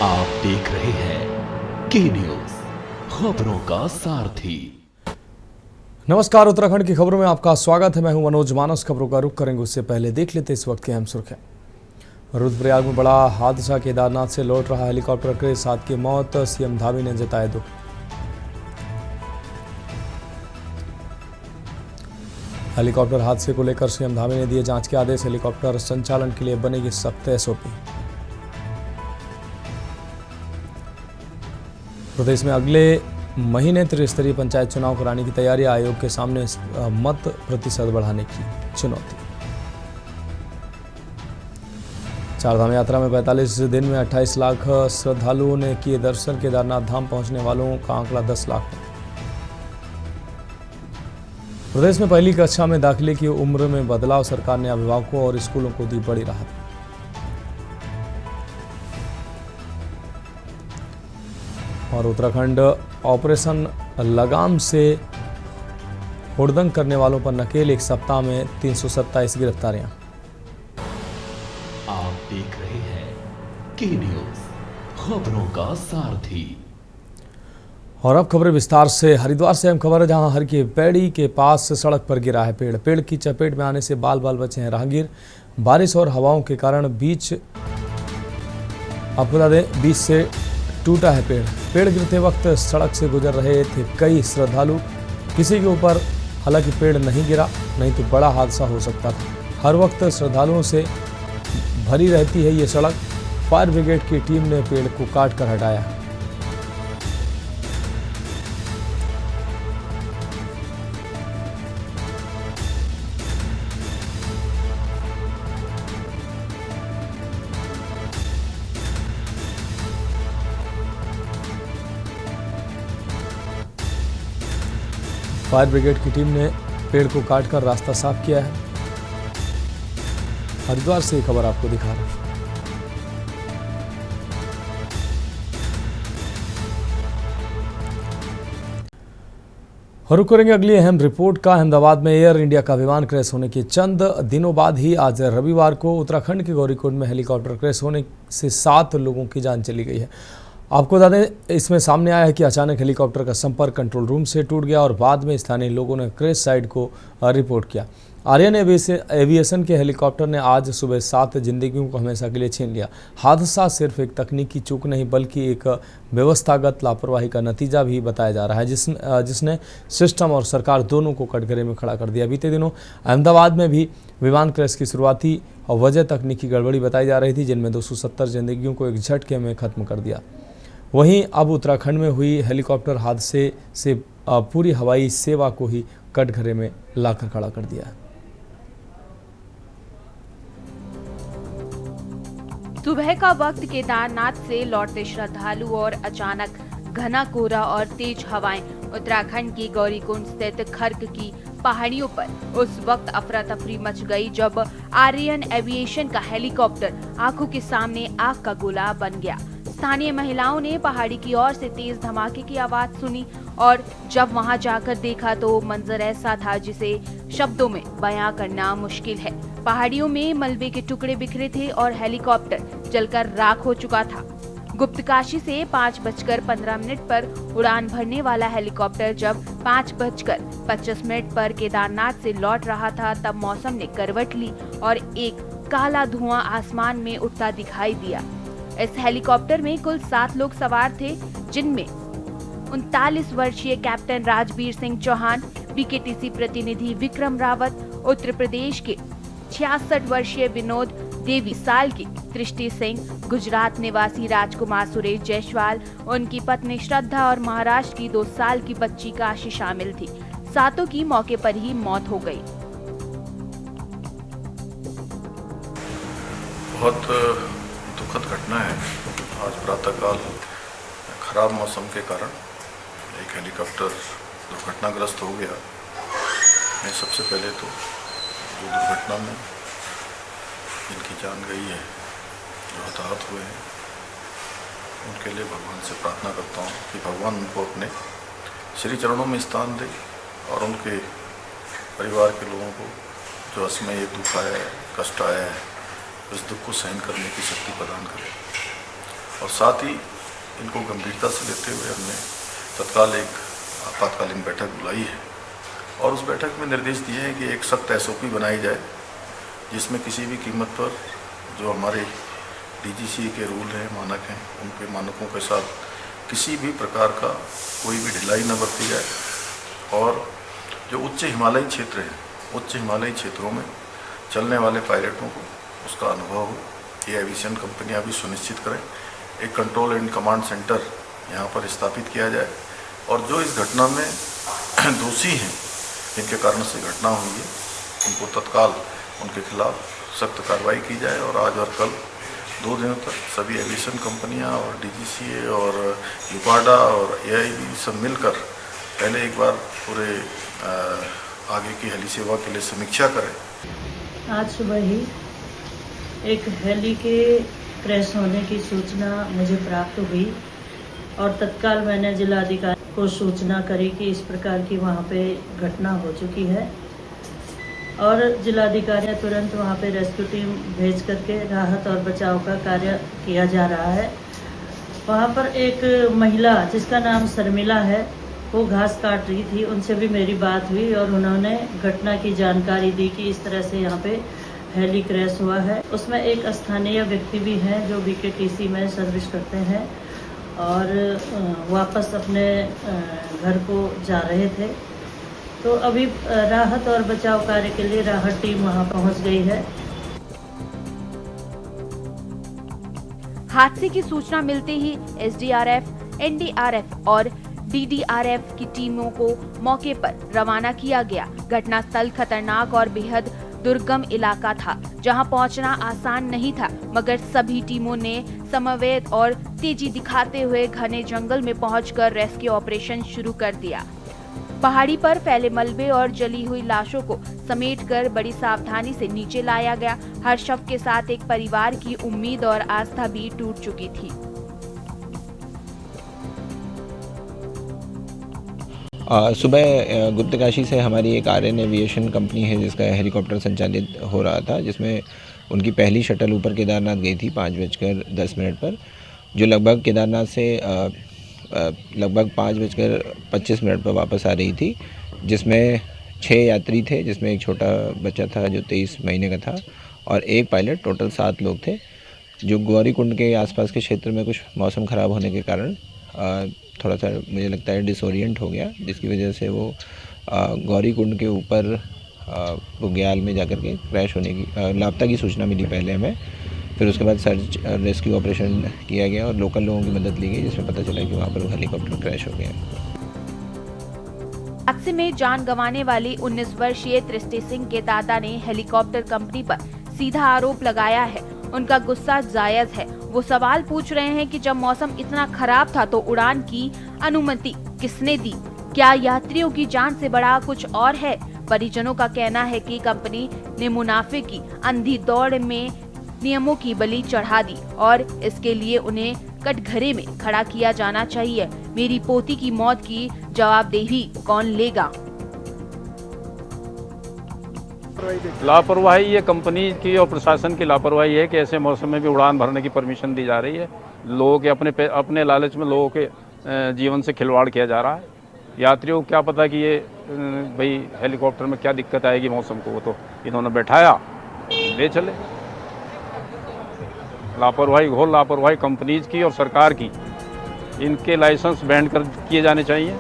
आप देख रहे हैं के न्यूज, खबरों का सारथी। नमस्कार, उत्तराखंड की खबरों में आपका स्वागत है। मैं हूं मनोज मानस। खबरों का रुख करेंगे उससे पहले देख लेते इस वक्त की अहम सुर्खियां। रुद्रप्रयाग में बड़ा हादसा, केदारनाथ से लौट रहा हेलीकॉप्टर के साथ की मौत, सीएम धामी ने जताया दुख। हेलीकॉप्टर हादसे को लेकर सीएम धामी ने दिए जांच के आदेश। हेलीकॉप्टर संचालन के लिए बनेगी सख्त एसओपी। प्रदेश में अगले महीने त्रिस्तरीय पंचायत चुनाव कराने की तैयारी। आयोग के सामने मत प्रतिशत बढ़ाने की चुनौती। चारधाम यात्रा में 45 दिन में 28 लाख श्रद्धालुओं ने किए दर्शन। केदारनाथ धाम पहुंचने वालों का आंकड़ा 10 लाख है। प्रदेश में पहली कक्षा में दाखिले की उम्र में बदलाव। सरकार ने अभिभावकों और स्कूलों को दी बड़ी राहत। और उत्तराखंड ऑपरेशन लगाम से हुड़दंग करने वालों पर नकेल। एक सप्ताह में 327 गिरफ्तारियां। आप देख रहे हैं के न्यूज, खबरों का सारथी। और अब खबरें विस्तार से। हरिद्वार से अहम खबर है, जहां हर की पैड़ी के पास सड़क पर गिरा है पेड़ की चपेट में आने से बाल बाल बचे हैं राहगीर। बारिश और हवाओं के कारण बीच से टूटा है पेड़ गिरते वक्त सड़क से गुजर रहे थे कई श्रद्धालु। किसी के ऊपर हालांकि पेड़ नहीं गिरा, नहीं तो बड़ा हादसा हो सकता था। हर वक्त श्रद्धालुओं से भरी रहती है ये सड़क। फायर ब्रिगेड की टीम ने पेड़ को काट कर हटाया। फायर ब्रिगेड की टीम ने पेड़ को काटकर रास्ता साफ किया है। हरिद्वार से ये खबर आपको दिखा रहे हैं। और रुक करेंगे अगली अहम रिपोर्ट का। अहमदाबाद में एयर इंडिया का विमान क्रैश होने के चंद दिनों बाद ही आज रविवार को उत्तराखंड के गौरीकुंड में हेलीकॉप्टर क्रैश होने से 7 लोगों की जान चली गई है। आपको बता दें, इसमें सामने आया है कि अचानक हेलीकॉप्टर का संपर्क कंट्रोल रूम से टूट गया और बाद में स्थानीय लोगों ने क्रैश साइट को रिपोर्ट किया। आर्यन एविएशन के हेलीकॉप्टर ने आज सुबह 7 जिंदगियों को हमेशा के लिए छीन लिया। हादसा सिर्फ एक तकनीकी चूक नहीं बल्कि एक व्यवस्थागत लापरवाही का नतीजा भी बताया जा रहा है, जिसने सिस्टम और सरकार दोनों को कटघरे में खड़ा कर दिया। बीते दिनों अहमदाबाद में भी विमान क्रैश की शुरुआती और वजह तकनीकी गड़बड़ी बताई जा रही थी, जिनमें 270 जिंदगियों को एक झटके में खत्म कर दिया। वहीं अब उत्तराखंड में हुई हेलीकॉप्टर हादसे से पूरी हवाई सेवा को ही कटघरे में लाकर खड़ा कर दिया है। सुबह का वक्त केदारनाथ से लौटते श्रद्धालु और अचानक घना कोहरा और तेज हवाएं उत्तराखंड की गौरीकुंड स्थित खर्क की पहाड़ियों पर उस वक्त अफरा तफरी मच गई जब आर्यन एविएशन का हेलीकॉप्टर आंखों के सामने आग का गोला बन गया। स्थानीय महिलाओं ने पहाड़ी की ओर से तेज धमाके की आवाज सुनी और जब वहां जाकर देखा तो मंजर ऐसा था जिसे शब्दों में बयां करना मुश्किल है। पहाड़ियों में मलबे के टुकड़े बिखरे थे और हेलीकॉप्टर जलकर राख हो चुका था। गुप्तकाशी से 5:15 पर उड़ान भरने वाला हेलीकॉप्टर जब 5:25 पर केदारनाथ से लौट रहा था, तब मौसम ने करवट ली और एक काला धुआं आसमान में उठता दिखाई दिया। इस हेलीकॉप्टर में कुल 7 लोग सवार थे, जिनमें 39 वर्षीय कैप्टन राजबीर सिंह चौहान, बीकेटीसी प्रतिनिधि विक्रम रावत, उत्तर प्रदेश के 66 वर्षीय विनोद देवी साल की दृष्टि सिंह, गुजरात निवासी राजकुमार सुरेश जायसवाल, उनकी पत्नी श्रद्धा और महाराष्ट्र की 2 साल की बच्ची काशी शामिल थी। 7 की मौके पर ही मौत हो गई। बहुत दुखद घटना है। आज प्रातःकाल खराब मौसम के कारण एक हेलीकॉप्टर दुर्घटनाग्रस्त हो गया। मैं सबसे पहले तो जो दुर्घटना में जिनकी जान गई है, जो हताहत हुए हैं, उनके लिए भगवान से प्रार्थना करता हूँ कि भगवान उनको अपने श्री चरणों में स्थान दे और उनके परिवार के लोगों को जो असमय ये दुख आया है, कष्ट आया है, उस दुख को सहन करने की शक्ति प्रदान करें। और साथ ही इनको गंभीरता से लेते हुए हमने तत्काल एक आपातकालीन बैठक बुलाई है और उस बैठक में निर्देश दिए हैं कि एक सख्त SOP बनाई जाए जिसमें किसी भी कीमत पर जो हमारे DGCA के रूल हैं, मानक हैं, उनके मानकों के साथ किसी भी प्रकार का कोई भी ढिलाई न बरती जाए और जो उच्च हिमालयी क्षेत्र हैं, उच्च हिमालयी क्षेत्रों में चलने वाले पायलटों को उसका अनुभव हो, ये एविएशन कंपनियां भी सुनिश्चित करें। एक कंट्रोल एंड कमांड सेंटर यहाँ पर स्थापित किया जाए और जो इस घटना में दोषी हैं, जिनके कारण से घटना हुई है, उनको तत्काल उनके खिलाफ सख्त कार्रवाई की जाए और आज और कल 2 दिनों तक सभी एविएशन कंपनियां और DGCA और यूपाडा और AIB सब मिलकर पहले एक बार पूरे आगे की हेली सेवा के लिए समीक्षा करें। आज सुबह ही एक हेली के क्रैश होने की सूचना मुझे प्राप्त हुई और तत्काल मैंने जिलाधिकारी को सूचना करी कि इस प्रकार की वहाँ पे घटना हो चुकी है और जिलाधिकारी ने तुरंत वहाँ पे रेस्क्यू टीम भेज करके राहत और बचाव का कार्य किया जा रहा है। वहाँ पर एक महिला जिसका नाम शर्मिला है, वो घास काट रही थी, उनसे भी मेरी बात हुई और उन्होंने घटना की जानकारी दी कि इस तरह से यहाँ पे हेली क्रैश हुआ है। उसमें एक स्थानीय व्यक्ति भी हैं जो BKTC में सर्विस करते हैं और वापस अपने घर को जा रहे थे। तो अभी राहत और बचाव कार्य के लिए राहत टीम वहां पहुंच गई है। हादसे की सूचना मिलते ही SDRF, NDRF और DDRF की टीमों को मौके पर रवाना किया गया। घटनास्थल खतरनाक और बेहद दुर्गम इलाका था, जहां पहुंचना आसान नहीं था, मगर सभी टीमों ने समन्वय और तेजी दिखाते हुए घने जंगल में पहुंचकर रेस्क्यू ऑपरेशन शुरू कर दिया। पहाड़ी पर फैले मलबे और जली हुई लाशों को समेटकर बड़ी सावधानी से नीचे लाया गया। हर शव के साथ एक परिवार की उम्मीद और आस्था भी टूट चुकी थी। सुबह गुप्तकाशी से हमारी एक RN एविएशन कंपनी है जिसका हेलीकॉप्टर संचालित हो रहा था, जिसमें उनकी पहली शटल ऊपर केदारनाथ गई थी 5:10 पर, जो लगभग केदारनाथ से लगभग 5:25 पर वापस आ रही थी, जिसमें 6 यात्री थे, जिसमें एक छोटा बच्चा था जो 23 महीने का था और एक पायलट। टोटल 7 लोग थे, जो गौरीकुंड के आसपास के क्षेत्र में कुछ मौसम ख़राब होने के कारण थोड़ा सा मुझे लगता है डिसोरिएंट हो गया, जिसकी वजह से वो गौरीकुंड के ऊपर बुग्याल में जाकर के क्रैश होने की लापता की सूचना मिली पहले हमें। फिर उसके बाद सर्च रेस्क्यू ऑपरेशन किया गया और लोकल लोगों की मदद ली गई, जिसमें पता चला कि वहाँ पर हेलीकॉप्टर क्रैश हो गया। हादसे में जान गंवाने वाली 19 वर्षीय तृष्टि सिंह के दादा ने हेलीकॉप्टर कंपनी पर सीधा आरोप लगाया है। उनका गुस्सा जायज है। वो सवाल पूछ रहे हैं कि जब मौसम इतना खराब था तो उड़ान की अनुमति किसने दी? क्या यात्रियों की जान से बड़ा कुछ और है? परिजनों का कहना है कि कंपनी ने मुनाफे की अंधी दौड़ में नियमों की बलि चढ़ा दी और इसके लिए उन्हें कटघरे में खड़ा किया जाना चाहिए। मेरी पोती की मौत की जवाबदेही कौन लेगा? लापरवाही ये कंपनी की और प्रशासन की लापरवाही है कि ऐसे मौसम में भी उड़ान भरने की परमिशन दी जा रही है। लोगों के अपने लालच में लोगों के जीवन से खिलवाड़ किया जा रहा है। यात्रियों को क्या पता कि ये भाई हेलीकॉप्टर में क्या दिक्कत आएगी मौसम को, वो तो इन्होंने बैठाया ले चले। लापरवाही, घोर लापरवाही कंपनीज की और सरकार की। इनके लाइसेंस बैंड कर किए जाने चाहिए।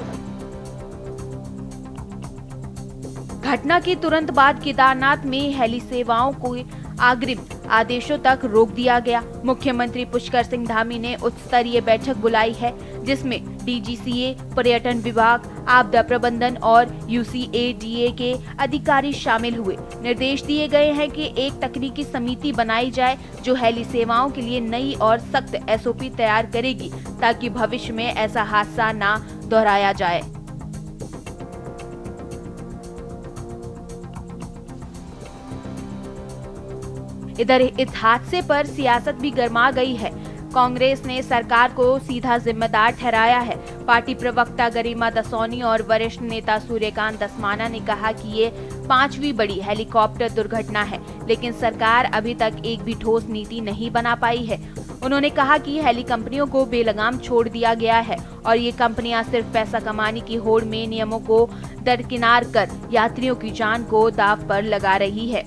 घटना के तुरंत बाद केदारनाथ में हेली सेवाओं को अग्रिम आदेशों तक रोक दिया गया। मुख्यमंत्री पुष्कर सिंह धामी ने उच्च स्तरीय बैठक बुलाई है, जिसमें DGCA, पर्यटन विभाग, आपदा प्रबंधन और UCADA के अधिकारी शामिल हुए। निर्देश दिए गए हैं कि एक तकनीकी समिति बनाई जाए जो हेली सेवाओं के लिए नई और सख्त SOP तैयार करेगी, ताकि भविष्य में ऐसा हादसा न दोहराया जाए। इधर इस हादसे पर सियासत भी गर्मा गई है। कांग्रेस ने सरकार को सीधा जिम्मेदार ठहराया है। पार्टी प्रवक्ता गरिमा दसौनी और वरिष्ठ नेता सूर्यकांत दसमाना ने कहा कि ये 5वीं बड़ी हेलीकॉप्टर दुर्घटना है, लेकिन सरकार अभी तक एक भी ठोस नीति नहीं बना पाई है। उन्होंने कहा कि हेली कंपनियों को बेलगाम छोड़ दिया गया है और ये कंपनियां सिर्फ पैसा कमाने की होड़ में नियमों को दरकिनार कर यात्रियों की जान को दांव पर लगा रही है।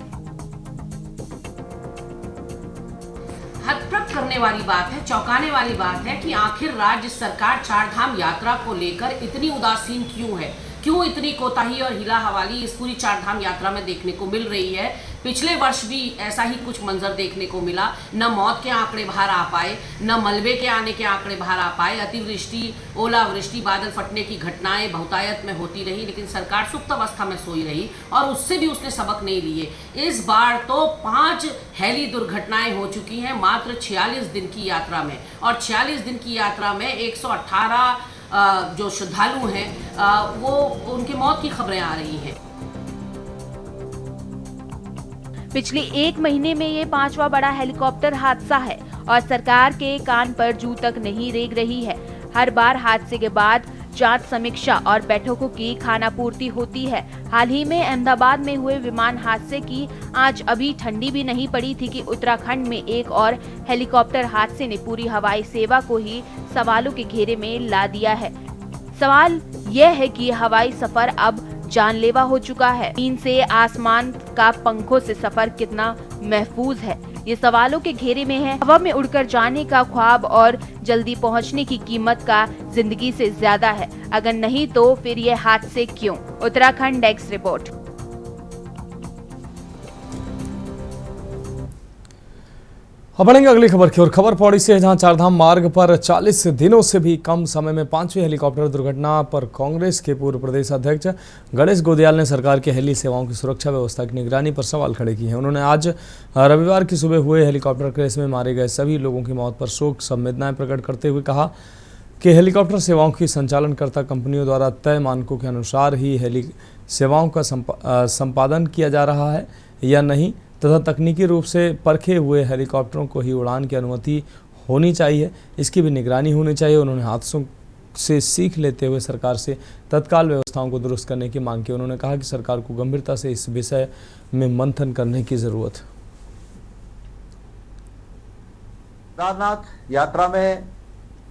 हतप्रभ करने वाली बात है, चौंकाने वाली बात है कि आखिर राज्य सरकार चारधाम यात्रा को लेकर इतनी उदासीन क्यों है, क्यों इतनी कोताही और हिला हवाली इस पूरी चारधाम यात्रा में देखने को मिल रही है। पिछले वर्ष भी ऐसा ही कुछ मंजर देखने को मिला, न मौत के आंकड़े बाहर आ पाए, न मलबे के आने के आंकड़े बाहर आ पाए। अतिवृष्टि, ओलावृष्टि, बादल फटने की घटनाएं बहुतायत में होती रही, लेकिन सरकार सुप्त अवस्था में सोई रही और उससे भी उसने सबक नहीं लिए। इस बार तो 5 हेली दुर्घटनाएं हो चुकी हैं मात्र 46 दिन की यात्रा में, और 46 दिन की यात्रा में 118 जो श्रद्धालु हैं वो उनकी मौत की खबरें आ रही हैं। पिछले 1 महीने में ये 5वां बड़ा हेलीकॉप्टर हादसा है और सरकार के कान पर जू तक नहीं रेंग रही है। हर बार हादसे के बाद जांच, समीक्षा और बैठकों की खानापूर्ति होती है। हाल ही में अहमदाबाद में हुए विमान हादसे की आज अभी ठंडी भी नहीं पड़ी थी कि उत्तराखंड में एक और हेलीकॉप्टर हादसे ने पूरी हवाई सेवा को ही सवालों के घेरे में ला दिया है। सवाल यह है कि हवाई सफर अब जानलेवा हो चुका है। जमीन से आसमान का पंखों से सफर कितना महफूज है, ये सवालों के घेरे में है। हवा में उड़कर जाने का ख्वाब और जल्दी पहुंचने की कीमत का जिंदगी से ज्यादा है। अगर नहीं तो फिर ये हादसे क्यों? Uttarakhand desk report. अब बढ़ेंगे अगली खबर की ओर। खबर पौड़ी से है, जहां चारधाम मार्ग पर 40 दिनों से भी कम समय में 5वीं हेलीकॉप्टर दुर्घटना पर कांग्रेस के पूर्व प्रदेश अध्यक्ष गणेश गोदियाल ने सरकार के हेली सेवाओं की सुरक्षा व्यवस्था की निगरानी पर सवाल खड़े किए हैं। उन्होंने आज रविवार की सुबह हुए हेलीकॉप्टर क्रैश में मारे गए सभी लोगों की मौत पर शोक संवेदनाएं प्रकट करते हुए कहा कि हेलीकॉप्टर सेवाओं की संचालनकर्ता कंपनियों द्वारा तय मानकों के अनुसार ही हेली सेवाओं का संपादन किया जा रहा है या नहीं, तथा तकनीकी रूप से परखे हुए हेलीकॉप्टरों को ही उड़ान की अनुमति होनी चाहिए, इसकी भी निगरानी होनी चाहिए। उन्होंने हादसों से सीख लेते हुए सरकार से तत्काल व्यवस्थाओं को दुरुस्त करने की मांग की। उन्होंने कहा कि सरकार को गंभीरता से इस विषय में मंथन करने की जरूरत है। केदारनाथ यात्रा में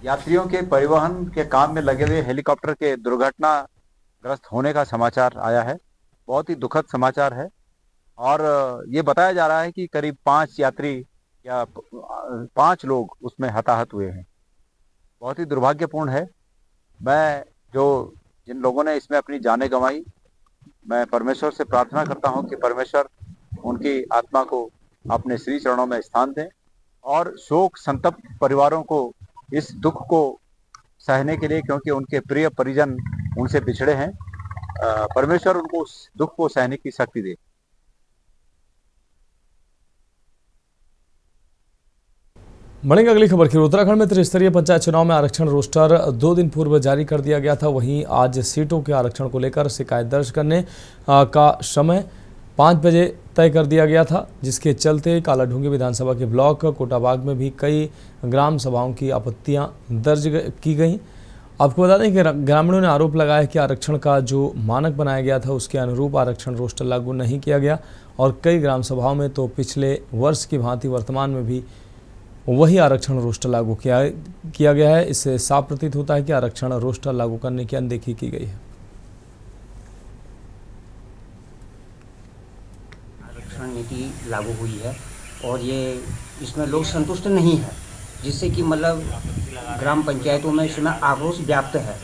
यात्रियों के परिवहन के काम में लगे हुए हेलीकॉप्टर के दुर्घटनाग्रस्त होने का समाचार आया है। बहुत ही दुखद समाचार है और ये बताया जा रहा है कि करीब 5 यात्री या 5 लोग उसमें हताहत हुए हैं। बहुत ही दुर्भाग्यपूर्ण है। मैं जिन लोगों ने इसमें अपनी जानें गंवाई, मैं परमेश्वर से प्रार्थना करता हूं कि परमेश्वर उनकी आत्मा को अपने श्री चरणों में स्थान दें और शोक संतप्त परिवारों को इस दुख को सहने के लिए, क्योंकि उनके प्रिय परिजन उनसे बिछड़े हैं, परमेश्वर उनको उस दुख को सहने की शक्ति दे। बढ़ेंगे अगली खबर की। उत्तराखंड में त्रिस्तरीय पंचायत चुनाव में आरक्षण रोस्टर 2 दिन पूर्व जारी कर दिया गया था। वहीं आज सीटों के आरक्षण को लेकर शिकायत दर्ज करने का समय 5 बजे तय कर दिया गया था, जिसके चलते कालाढूंगी विधानसभा के ब्लॉक कोटाबाग में भी कई ग्राम सभाओं की आपत्तियां दर्ज की गईं। आपको बता दें कि ग्रामीणों ने आरोप लगाया कि आरक्षण का जो मानक बनाया गया था उसके अनुरूप आरक्षण रोस्टर लागू नहीं किया गया और कई ग्राम सभाओं में तो पिछले वर्ष की भांति वर्तमान में भी वही आरक्षण रोस्टर लागू किया गया है। इससे साफ प्रतीत होता है कि आरक्षण रोस्टर लागू करने की अनदेखी की गई है। आरक्षण नीति लागू हुई है और ये इसमें लोग संतुष्ट नहीं है, जिससे कि मतलब ग्राम पंचायतों में इसमें आक्रोश व्याप्त है,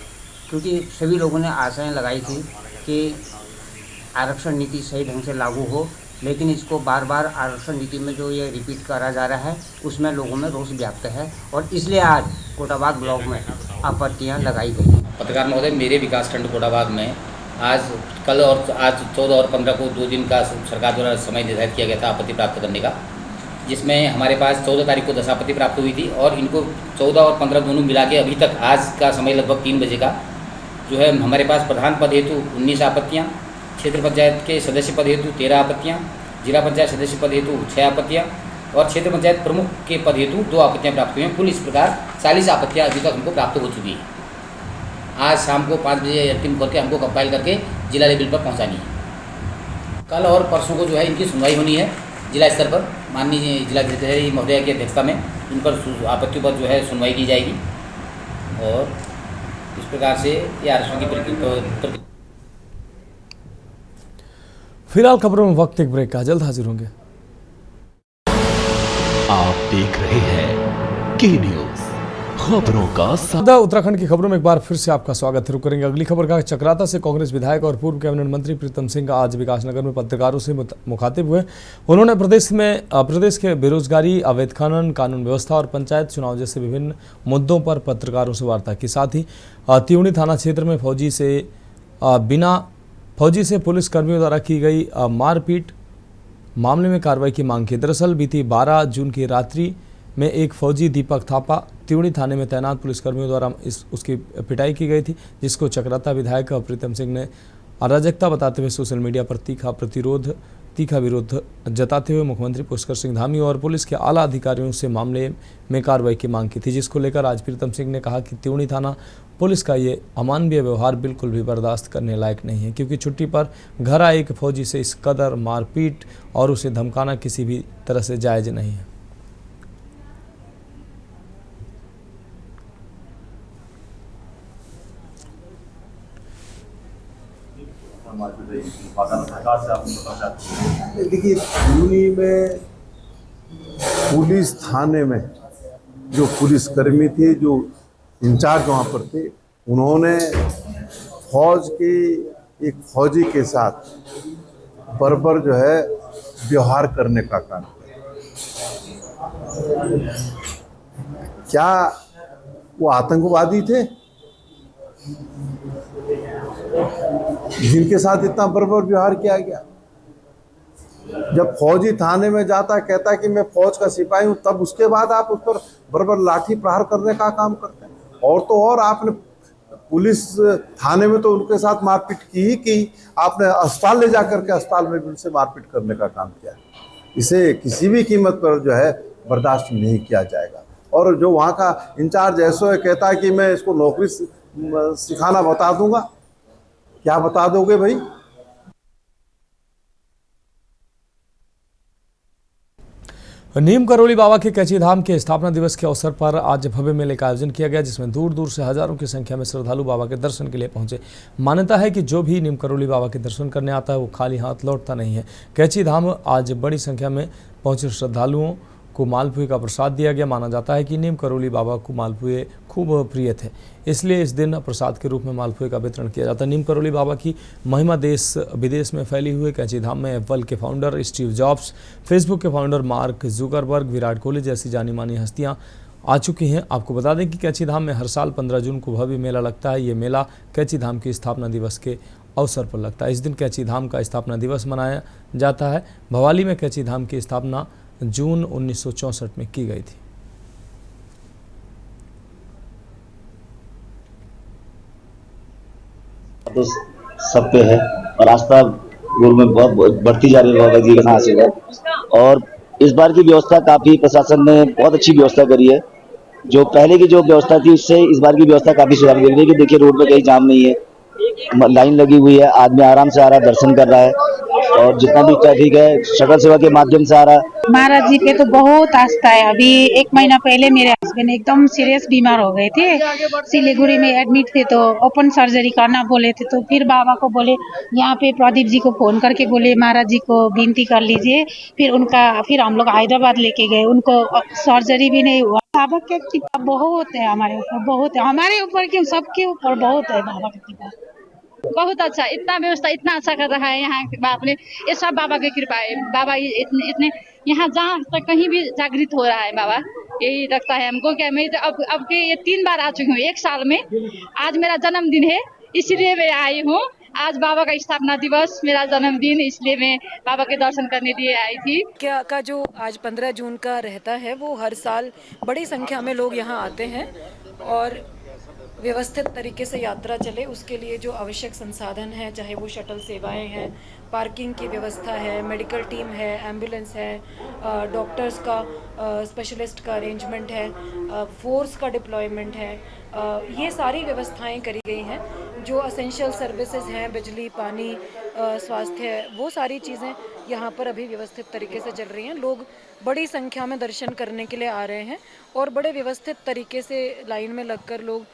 क्योंकि सभी लोगों ने आशाएं लगाई थी कि आरक्षण नीति सही ढंग से लागू हो, लेकिन इसको बार बार आरक्षण नीति में जो ये रिपीट करा जा रहा है उसमें लोगों में रोष व्याप्त है और इसलिए आज कोटाबाग ब्लॉक में आपत्तियां लगाई गई। पत्रकार महोदय, मेरे विकासखंड कोटाबाग में कल और आज 14 और 15 को 2 दिन का सरकार द्वारा समय निर्धारित किया गया था आपत्ति प्राप्त करने का, जिसमें हमारे पास 14 तारीख को 10 आपत्ति प्राप्त हुई थी और इनको 14 और 15 दोनों मिला के अभी तक आज का समय लगभग 3 बजे का जो है हमारे पास प्रधान पद हेतु 19 आपत्तियाँ, क्षेत्र पंचायत के सदस्य पद हेतु 13 आपत्तियाँ, जिला पंचायत सदस्य पद हेतु 6 आपत्तियाँ और क्षेत्र पंचायत प्रमुख के पद हेतु 2 आपत्तियाँ प्राप्त हुई हैं। कुल इस प्रकार 40 आपत्तियाँ अभी तक हमको प्राप्त हो चुकी हैं। आज शाम को 5 बजे अंतिम करके हमको कंपाइल करके जिला लेवल पर पहुँचानी है। कल और परसों को जो है इनकी सुनवाई होनी है। जिला स्तर पर माननीय जिलाधिकारी महोदय की अध्यक्षता में इन पर आपत्तियों पर जो है सुनवाई की जाएगी और इस प्रकार से ये आरक्षण की प्रक्रिया। फिलहाल खबरों में वक्त एक ब्रेक का, जल्द हाजिर होंगे। आप देख रहे हैं के न्यूज खबरों का सादा। उत्तराखंड की खबरों में एक बार फिर से आपका स्वागत है। रुक करेंगे अगली खबर का। चक्राता से कांग्रेस विधायक और पूर्व कैबिनेट मंत्री प्रीतम सिंह आज विकासनगर में पत्रकारों से मुखातिब हुए। उन्होंने प्रदेश के बेरोजगारी, अवैध खनन, कानून व्यवस्था और पंचायत चुनाव जैसे विभिन्न मुद्दों पर पत्रकारों से वार्ता की। साथ ही त्यूणी थाना क्षेत्र में फौजी से पुलिस कर्मियों द्वारा की गई मारपीट मामले में कार्रवाई की मांग की। दरअसल बीती 12 जून की रात्रि में एक फौजी दीपक थापा त्यूणी थाने में तैनात पुलिसकर्मियों द्वारा उसकी पिटाई की गई थी, जिसको चक्राता विधायक प्रीतम सिंह ने अराजकता बताते हुए सोशल मीडिया पर तीखा विरोध जताते हुए मुख्यमंत्री पुष्कर सिंह धामी और पुलिस के आला अधिकारियों से मामले में कार्रवाई की मांग की थी, जिसको लेकर आज प्रीतम सिंह ने कहा कि त्यूणी थाना पुलिस का ये अमानवीय व्यवहार बिल्कुल भी बर्दाश्त करने लायक नहीं है, क्योंकि छुट्टी पर घर आए एक फौजी से इस कदर मारपीट और उसे धमकाना किसी भी तरह से जायज़ नहीं है। देखिए, त्यूणी में पुलिस थाने में जो पुलिसकर्मी थे, जो इंचार्ज वहाँ पर थे, उन्होंने फौज के एक फौजी के साथ बर्बर जो है व्यवहार करने का काम किया। क्या वो आतंकवादी थे जिनके साथ इतना बर्बर व्यवहार किया गया? जब फौजी थाने में जाता कहता है कि मैं फौज का सिपाही हूं, तब उसके बाद आप उस पर बर्बर लाठी प्रहार करने का काम करते हैं। और तो और आपने पुलिस थाने में तो उनके साथ मारपीट की, आपने अस्पताल ले जाकर के अस्पताल में भी उनसे मारपीट करने का काम किया। इसे किसी भी कीमत पर जो है बर्दाश्त नहीं किया जाएगा। और जो वहाँ का इंचार्ज ऐसो है, कहता है कि मैं इसको नौकरी सिखाना बता दूंगा। क्या बता दोगे भाई? नीम करोली बाबा के कैची धाम के स्थापना दिवस के अवसर पर आज भव्य मेले का आयोजन किया गया, जिसमें दूर दूर से हजारों की संख्या में श्रद्धालु बाबा के दर्शन के लिए पहुंचे। मान्यता है कि जो भी नीम करोली बाबा के दर्शन करने आता है वो खाली हाथ लौटता नहीं है। कैची धाम आज बड़ी संख्या में पहुंचे श्रद्धालुओं को मालपुए का प्रसाद दिया गया। माना जाता है कि नीम करोली बाबा को मालपुए खूब प्रिय थे, इसलिए इस दिन प्रसाद के रूप में मालपुए का वितरण किया जाता है। नीम करोली बाबा की महिमा देश विदेश में फैली हुई। कैची धाम में एप्पल के फाउंडर स्टीव जॉब्स, फेसबुक के founder mark Zuckerberg, Virat Kohli जैसी जानी मानी हस्तियां आ चुकी हैं। आपको बता दें कि कैची धाम में हर साल 15 जून को भव्य मेला लगता है। ये मेला कैची धाम की स्थापना दिवस के अवसर पर लगता है। इस दिन कैची धाम का स्थापना दिवस मनाया जाता है। भवाली में कैची धाम की स्थापना जून 1964 में की गई थी। तो सब पे है और आस्था गुरु में बहुत बढ़ती जा रही है बाबा जी के आशीर्वाद। और इस बार की व्यवस्था काफी प्रशासन ने बहुत अच्छी व्यवस्था करी है। जो पहले की जो व्यवस्था थी उससे इस बार की व्यवस्था काफी सुधार करी है कि देखिए रोड पे कहीं जाम नहीं है, लाइन लगी हुई है, आदमी आराम से आ रहा है, दर्शन कर रहा है और जितना भी ट्रैफिक है शगल सेवा के माध्यम से आ रहा है। महाराज जी पे तो बहुत आस्था है। अभी 1 महीना पहले मेरे हस्बैंड एकदम सीरियस बीमार हो गए थे, सिलीगुड़ी में एडमिट थे, तो ओपन सर्जरी करना बोले थे। तो फिर बाबा को बोले, यहाँ पे प्रदीप जी को फोन करके बोले महाराज जी को विनती कर लीजिए। फिर हम लोग हैदराबाद लेके गए, उनको सर्जरी भी नहीं हुआ। बाबा की कृपा बहुत है हमारे ऊपर, बहुत है हमारे ऊपर, क्यों सबके ऊपर बहुत है बाबा की कृपा। बहुत अच्छा, इतना व्यवस्था इतना अच्छा कर रहा है यहाँ बाप ने, ये सब बाबा की कृपा है। बाबा इतने यहाँ जहाँ तक कहीं भी जागृत हो रहा है बाबा, यही लगता है हमको। क्या मैं अब के ये 3 बार आ चुकी हूँ 1 साल में। आज मेरा जन्मदिन है इसलिए मैं आई हूँ। आज बाबा का स्थापना दिवस, मेरा जन्मदिन, इसलिए मैं बाबा के दर्शन करने लिए आई थी। क्या का जो आज 15 जून का रहता है वो हर साल बड़ी संख्या में लोग यहाँ आते हैं और व्यवस्थित तरीके से यात्रा चले उसके लिए जो आवश्यक संसाधन है, चाहे वो शटल सेवाएं हैं, पार्किंग की व्यवस्था है, मेडिकल टीम है, एम्बुलेंस है, डॉक्टर्स का स्पेशलिस्ट का अरेंजमेंट है, फोर्स का डिप्लॉयमेंट है, ये सारी व्यवस्थाएं करी गई हैं। जो असेंशियल सर्विसेज हैं, बिजली, पानी, स्वास्थ्य, वो सारी चीज़ें यहाँ पर अभी व्यवस्थित तरीके से चल रही हैं। लोग बड़ी संख्या में दर्शन करने के लिए आ रहे हैं और बड़े व्यवस्थित तरीके से लाइन में लगकर लोग।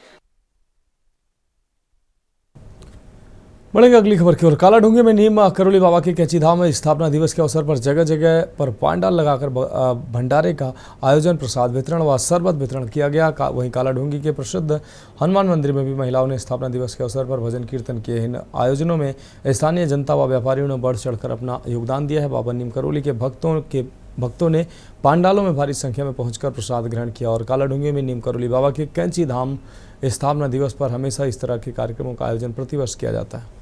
बढ़ेंगे अगली खबर की ओर। कालाढूंगी में नीम करोली बाबा के कैंची धाम में स्थापना दिवस के अवसर पर जगह जगह पर पांडाल लगाकर भंडारे का आयोजन, प्रसाद वितरण व शरबत वितरण किया गया। वहीं कालाढूंगी के प्रसिद्ध हनुमान मंदिर में भी महिलाओं ने स्थापना दिवस के अवसर पर भजन कीर्तन किए। इन आयोजनों में स्थानीय जनता व व्यापारियों ने बढ़ चढ़कर अपना योगदान दिया है। बाबा नीम करोली के भक्तों ने पांडालों में भारी संख्या में पहुंचकर प्रसाद ग्रहण किया। और कालाढूंगी में नीम करोली बाबा के कैंची धाम स्थापना दिवस पर हमेशा इस तरह के कार्यक्रमों का आयोजन प्रतिवर्ष किया जाता है।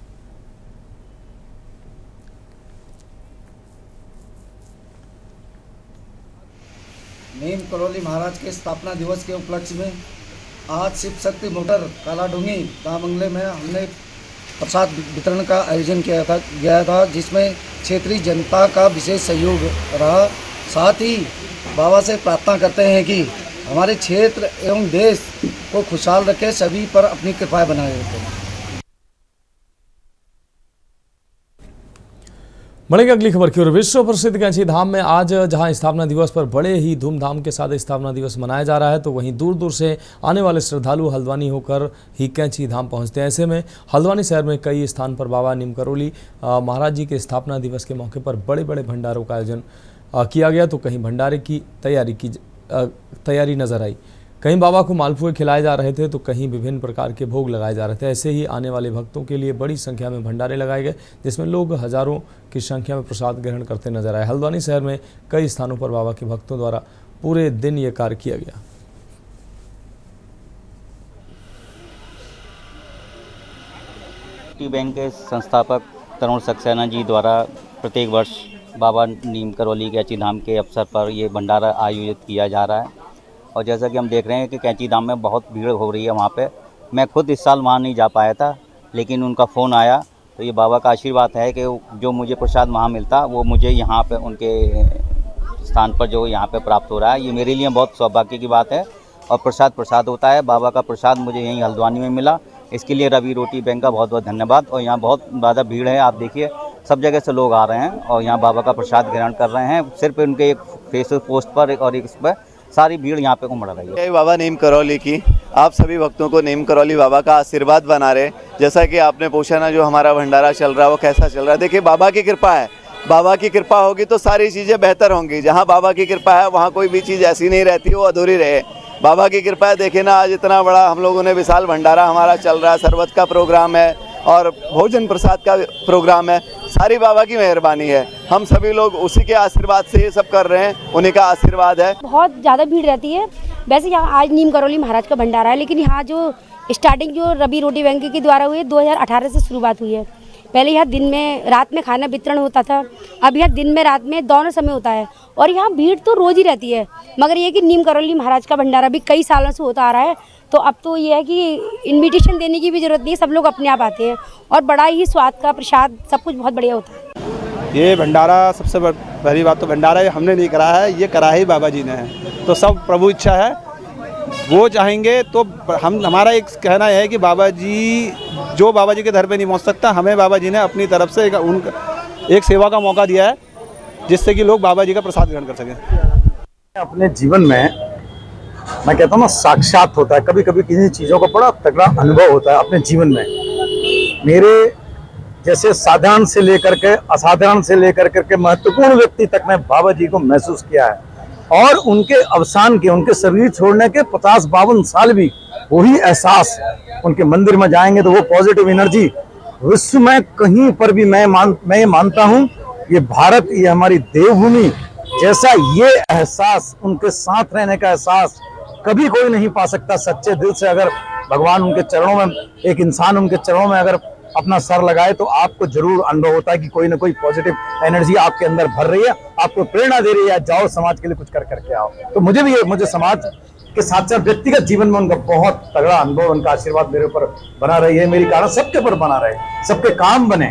नीम करोली महाराज के स्थापना दिवस के उपलक्ष्य में आज शिव शक्ति मोटर कालाढूंगी दामंगले में हमने प्रसाद वितरण का आयोजन गया था, जिसमें क्षेत्रीय जनता का विशेष सहयोग रहा। साथ ही बाबा से प्रार्थना करते हैं कि हमारे क्षेत्र एवं देश को खुशहाल रखे, सभी पर अपनी कृपा बनाए रखें। बढ़ेंगे अगली खबर की ओर। विश्व प्रसिद्ध कैंची धाम में आज जहां स्थापना दिवस पर बड़े ही धूमधाम के साथ स्थापना दिवस मनाया जा रहा है, तो वहीं दूर दूर से आने वाले श्रद्धालु हल्द्वानी होकर ही कैंची धाम पहुंचते हैं। ऐसे में हल्द्वानी शहर में कई स्थान पर बाबा नीम करोली महाराज जी के स्थापना दिवस के मौके पर बड़े बड़े भंडारों का आयोजन किया गया, तो कहीं भंडारे की तैयारी नजर आई। कहीं बाबा को मालपुए खिलाए जा रहे थे, तो कहीं विभिन्न प्रकार के भोग लगाए जा रहे थे। ऐसे ही आने वाले भक्तों के लिए बड़ी संख्या में भंडारे लगाए गए, जिसमें लोग हजारों की संख्या में प्रसाद ग्रहण करते नजर आए। हल्द्वानी शहर में कई स्थानों पर बाबा के भक्तों द्वारा पूरे दिन ये कार्य किया गया। बैंक के संस्थापक तरुण सक्सेना जी द्वारा प्रत्येक वर्ष बाबा नीम करोली कैंची धाम के अवसर पर ये भंडारा आयोजित किया जा रहा है। और जैसा कि हम देख रहे हैं कि कैंची धाम में बहुत भीड़ हो रही है वहाँ पे। मैं खुद इस साल वहाँ नहीं जा पाया था, लेकिन उनका फ़ोन आया, तो ये बाबा का आशीर्वाद है कि जो मुझे प्रसाद वहाँ मिलता वो मुझे यहाँ पे उनके स्थान पर जो यहाँ पे प्राप्त हो रहा है, ये मेरे लिए बहुत सौभाग्य की बात है। और प्रसाद होता है, बाबा का प्रसाद मुझे यहीं हल्द्वानी में मिला, इसके लिए रवि रोटी बैंक का बहुत बहुत धन्यवाद। और यहाँ बहुत ज़्यादा भीड़ है, आप देखिए सब जगह से लोग आ रहे हैं और यहाँ बाबा का प्रसाद ग्रहण कर रहे हैं। सिर्फ उनके एक फेसबुक पोस्ट पर और एक इस पर सारी भीड़ यहाँ पे उमड़ रही है। बाबा नीम करोली की आप सभी भक्तों को नीम करोली बाबा का आशीर्वाद बना रहे। जैसा कि आपने पूछा ना, जो हमारा भंडारा चल रहा है वो कैसा चल रहा है, देखिए बाबा की कृपा है। बाबा की कृपा होगी तो सारी चीज़ें बेहतर होंगी। जहाँ बाबा की कृपा है वहाँ कोई भी चीज़ ऐसी नहीं रहती वो अधूरी रहे। बाबा की कृपा है। देखिए ना, आज इतना बड़ा हम लोगों ने विशाल भंडारा हमारा चल रहा है, शरबत का प्रोग्राम है और भोजन प्रसाद का प्रोग्राम है। सारी बाबा की मेहरबानी है, हम सभी लोग उसी के आशीर्वाद से ये सब कर रहे हैं, उन्हीं का आशीर्वाद है। बहुत ज़्यादा भीड़ रहती है। वैसे यहाँ आज नीम करोली महाराज का भंडारा है, लेकिन यहाँ जो स्टार्टिंग जो रवि रोटी बैंक के द्वारा हुई है 2018 से शुरुआत हुई है। पहले यहाँ दिन में रात में खाना वितरण होता था, अब यहाँ दिन में रात में दोनों समय होता है और यहाँ भीड़ तो रोज़ ही रहती है। मगर ये कि नीम करोली महाराज का भंडारा भी कई सालों से होता आ रहा है, तो अब तो ये है कि इनविटेशन देने की भी ज़रूरत नहीं है, सब लोग अपने आप आते हैं और बड़ा ही स्वाद का प्रसाद सब कुछ बहुत बढ़िया होता है। ये भंडारा सबसे पहली बात तो भंडारा हमने नहीं करा है, ये करा ही बाबा जी ने है। तो सब प्रभु इच्छा है, वो चाहेंगे तो हमारा एक कहना है कि बाबा जी जो बाबा जी के घर पे नहीं पहुंच सकता, हमें बाबा जी ने अपनी तरफ से एक सेवा का मौका दिया है, जिससे कि लोग बाबा जी का प्रसाद ग्रहण कर सकें। अपने जीवन में मैं कहता हूँ ना, साक्षात होता है। कभी कभी किसी चीज़ों का बड़ा तगड़ा अनुभव होता है अपने जीवन में। मेरे जैसे साधारण से लेकर के असाधारण से लेकर के महत्वपूर्ण व्यक्ति तक ने बाबा जी को महसूस किया है। और उनके अवसान के, उनके शरीर छोड़ने के 50-52 साल भी वही एहसास, उनके मंदिर में जाएंगे तो वो पॉजिटिव एनर्जी विश्व में कहीं पर भी मैं ये मानता हूँ, ये भारत, ये हमारी देवभूमि जैसा ये एहसास, उनके साथ रहने का एहसास कभी कोई नहीं पा सकता। सच्चे दिल से अगर भगवान उनके चरणों में, एक इंसान उनके चरणों में अगर अपना सर लगाए तो आपको जरूर अनुभव होता है कि कोई ना कोई पॉजिटिव एनर्जी आपके अंदर भर रही है, आपको प्रेरणा दे रही है, जाओ समाज के लिए कुछ कर करके आओ। तो मुझे समाज के साथ साथ व्यक्तिगत जीवन में उनका बहुत तगड़ा अनुभव, उनका आशीर्वाद मेरे ऊपर बना रही है, मेरी कारण सबके ऊपर बना रहे, सबके काम बने।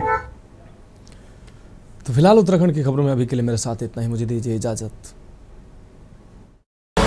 तो फिलहाल उत्तराखंड की खबरों में अभी के लिए मेरे साथ इतना ही, मुझे दीजिए इजाजत।